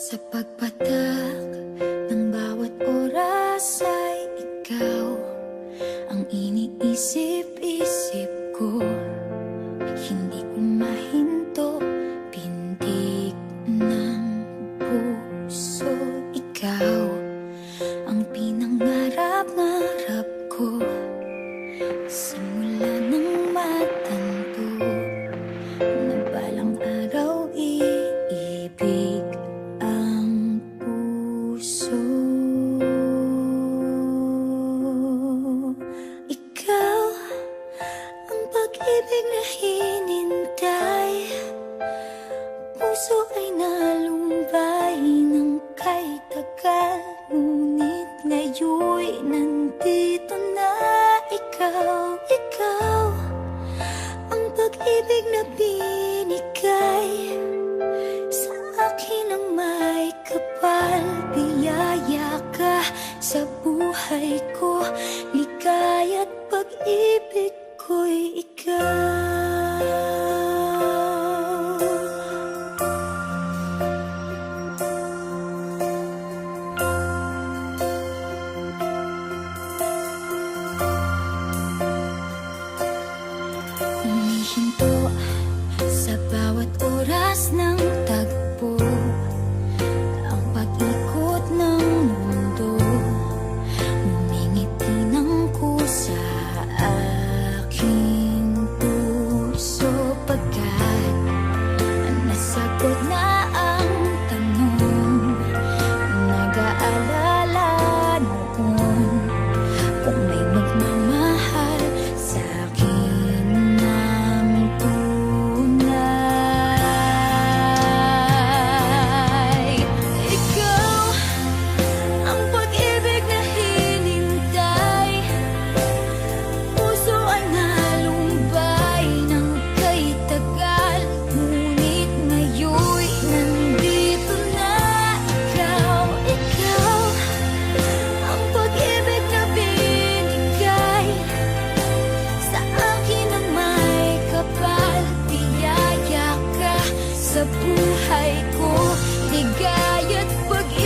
Sa pagpatak ng bawat oras ay ikaw ang iniisip-isip ko. Hindi ko mahinto, pintig ng puso. Ikaw ang pinangarap-ngarap ko. Simula ng matanto na balang araw iibig ang puso. Ikaw ang pag-ibig na hinintay. Puso ay nalumbay ng kay tagal, ngunit ngayon'y nandito na. Ikaw ang pag-ibig na binigay sa akin ang may kapal. Biyaya ka sa buhay ko, ligaya't pag-ibig ko'y ikaw. Humihinto sa bawat oras ng tagpo, ang pag-ikot ng mundo. Ngumingiti ng kusa aking puso, pagkat nasagot na ang tanong. Nag-aalala noon kung may magmamahal sa akin ng tunay. Ikaw ang pag-ibig na hinintay. Puso ay nalumbay ng kay tagal, ngunit ngayon'y nandito na. Ikaw ang pag-ibig na binigay sa akin ang may kapal. Biyaya ka sa buhay ko, ligaya't pag-ibig